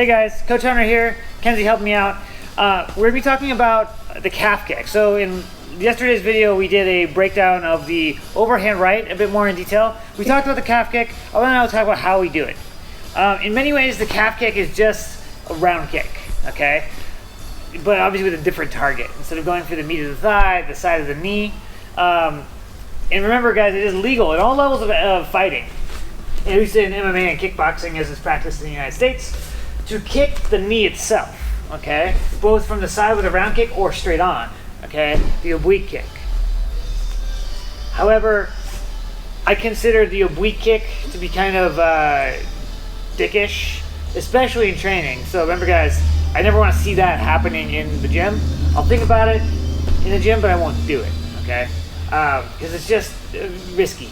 Hey guys, Coach Hunter here. Kenzie helped me out. We're going to be talking about the calf kick. So in yesterday's video, we did a breakdown of the overhand right, a bit more in detail. We talked about the calf kick. I want to now talk about how we do it. In many ways, the calf kick is just a round kick, okay? But obviously with a different target. Instead of going for the meat of the thigh, the side of the knee. And remember guys, it is legal at all levels of fighting, at least in MMA and kickboxing as it's practiced in the United States, to kick the knee itself, okay? Both from the side with a round kick or straight on, okay? The oblique kick. However, I consider the oblique kick to be kind of dickish, especially in training. So remember guys, I never want to see that happening in the gym. I'll think about it in the gym, but I won't do it, okay? Because it's just risky,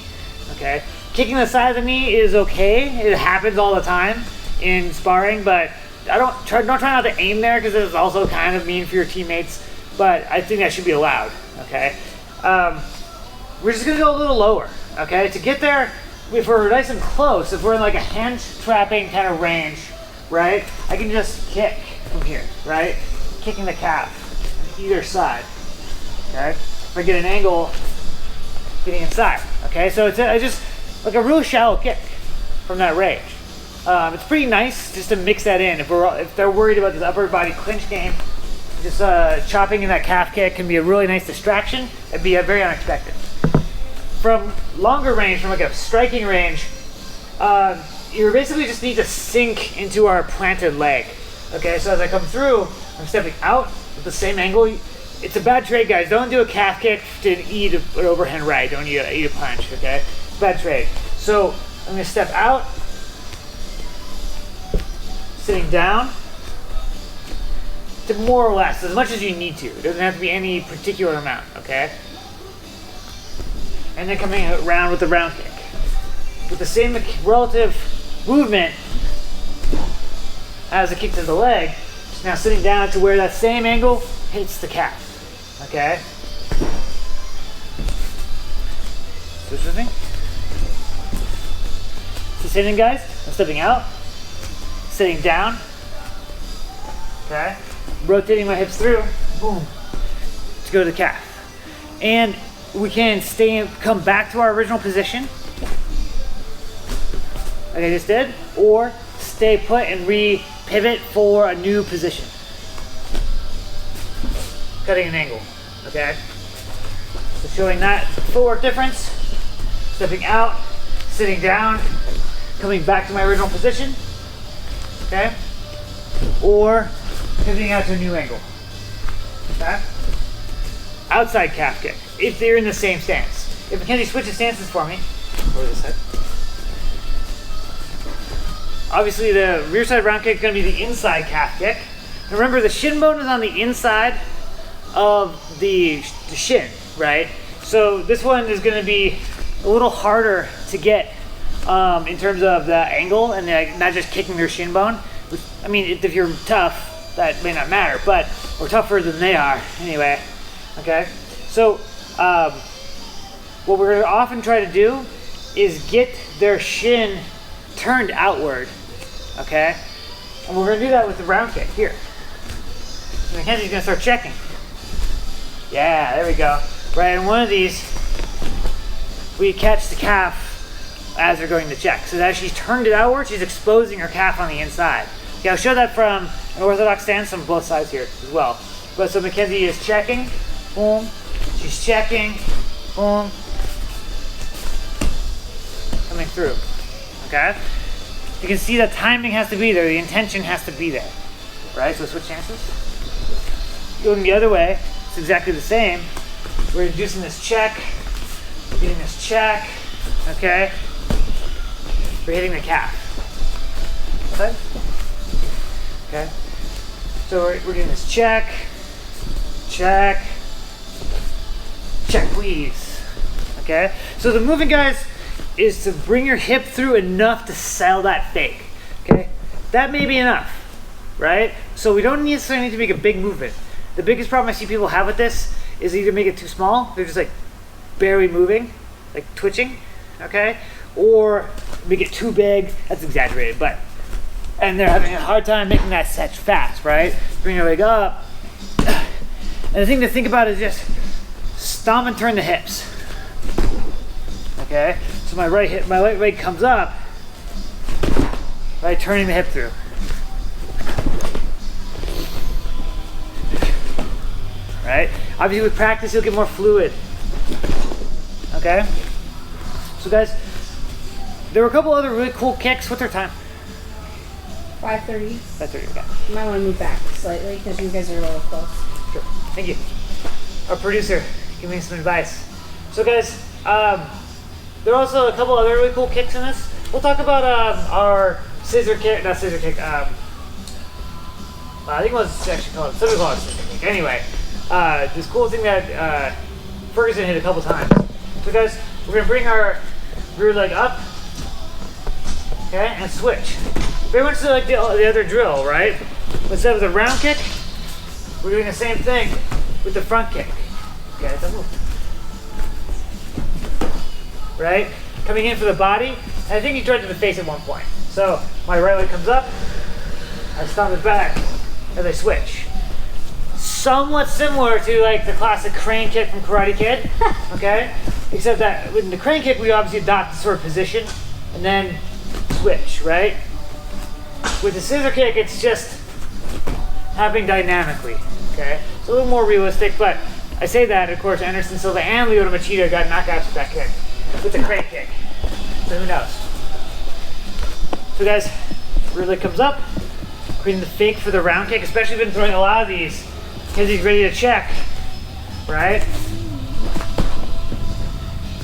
okay? Kicking the side of the knee is okay. It happens all the time in sparring, but don't try not to aim there because it's also kind of mean for your teammates, but I think that should be allowed, okay? We're just gonna go a little lower, okay? To get there, if we're nice and close, if we're in like a hand trapping kind of range, right? I can just kick from here, right? Kicking the calf on either side, okay? If I get an angle, getting inside, okay? So it's just like a real shallow kick from that range. It's pretty nice just to mix that in. If they're worried about this upper body clinch game, just chopping in that calf kick can be a really nice distraction. It'd be very unexpected. From longer range, from like a striking range, you basically just need to sink into our planted leg. Okay, so as I come through, I'm stepping out with the same angle. It's a bad trade, guys. Don't do a calf kick to eat an overhand right. Don't eat a punch, okay? It's a bad trade. So I'm gonna step out, sitting down, to more or less, as much as you need to. It doesn't have to be any particular amount, okay? And then coming around with the round kick. With the same relative movement as the kick to the leg, just now sitting down to where that same angle hits the calf, okay? Switch with me. So same thing guys, I'm stepping out, sitting down, okay? Rotating my hips through, boom, to go to the calf. And we can come back to our original position, like I just did, or stay put and re-pivot for a new position. Cutting an angle, okay? So showing that footwork difference, stepping out, sitting down, coming back to my original position, okay? Or pivoting out to a new angle, okay? Outside calf kick, if they're in the same stance. If Mackenzie switches stances for me, over this side. Obviously the rear side round kick is going to be the inside calf kick. Remember the shin bone is on the inside of the shin, right? So this one is going to be a little harder to get in terms of the angle and not just kicking their shin bone. I mean, if you're tough, that may not matter, but we're tougher than they are anyway, okay? So what we're going to often try to do is get their shin turned outward, okay? And we're going to do that with the round kick here. So Mackenzie's going to start checking. Yeah, there we go. Right, and one of these, we catch the calf as they're going to check. So as she's turned it outward, she's exposing her calf on the inside. Okay, I'll show that from an orthodox stance on both sides here as well. But so Mackenzie is checking, boom. She's checking, boom. Coming through, okay? You can see the timing has to be there, the intention has to be there, right? So switch stances. Going the other way, it's exactly the same. We're inducing this check, we're getting this check, okay? We're hitting the calf. Okay? Okay? So we're getting this check, check, check please, okay? So the movement, guys, is to bring your hip through enough to sell that fake, okay? That may be enough, right? So we don't necessarily need to make a big movement. The biggest problem I see people have with this is either make it too small, they're just like barely moving, like twitching, okay? Or make it too big, that's exaggerated, but and they're having a hard time making that set fast, right? Bring your leg up. And the thing to think about is just stomp and turn the hips. Okay? So my right leg comes up, right, turning the hip through. Right? Obviously with practice you'll get more fluid. Okay? So guys, there were a couple other really cool kicks. What's our time? 5:30. 5:30, okay. You might want to move back slightly because you guys are a little close. Sure. Thank you. Our producer giving me some advice. So guys, there are also a couple other really cool kicks in this. We'll talk about our scissor kick, not scissor kick, I think it was actually called, some people call it scissor kick. Anyway, this cool thing that Ferguson hit a couple times. So guys, we're going to bring our rear leg up, okay, and switch. Very much like the other drill, right? Instead of the round kick, we're doing the same thing with the front kick. Okay, don't move. Right? Coming in for the body, and I think you tried to the face at one point. So my right leg comes up, I stomp it back as I switch. Somewhat similar to like the classic crane kick from Karate Kid, okay? Except that with the crane kick, we obviously adopt the sort of position and then switch, right? With the scissor kick, it's just happening dynamically, okay? It's a little more realistic, but I say that, of course, Anderson Silva and Lyoto Machida got knockouts with that kick, with the crane kick. So who knows? So guys, rear leg comes up, creating the fake for the round kick, especially been throwing a lot of these because he's ready to check, right?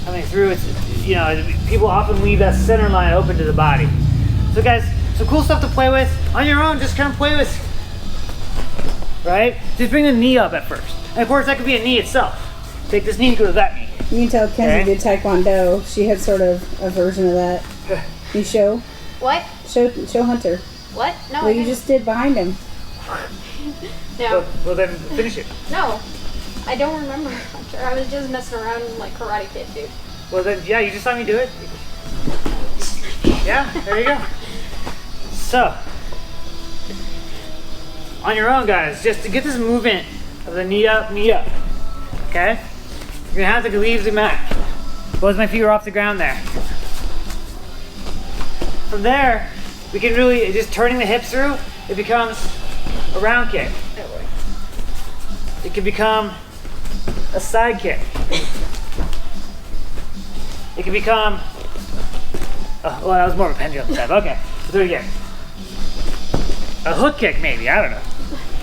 Coming through, it's, you know, people often leave that center line open to the body. So guys, some cool stuff to play with. On your own, just kind of play with, right? Just bring the knee up at first. And of course, that could be a knee itself. Take this knee, go to that knee. You can tell Kenzie did Taekwondo. She had sort of a version of that. You show? What? Show Hunter. What? No. What you just did behind him. No. Well, then finish it. No. I don't remember. I was just messing around like Karate Kid, dude. Well then, yeah, you just saw me do it. Yeah, there you go. So, on your own, guys, just to get this movement of the knee up, okay? You're gonna have to leave the mat. Both my feet are off the ground there. From there, we can really, just turning the hips through, it becomes a round kick. It can become a side kick. It can become, oh, well, that was more of a pendulum step. Okay, let's do it again. A hook kick, maybe, I don't know.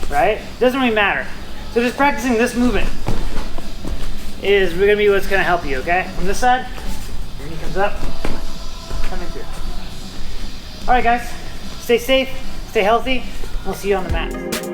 Right? Doesn't really matter. So just practicing this movement is gonna be what's gonna help you, okay? From this side, your knee comes up, coming through. All right, guys, stay safe, stay healthy, we'll see you on the mat.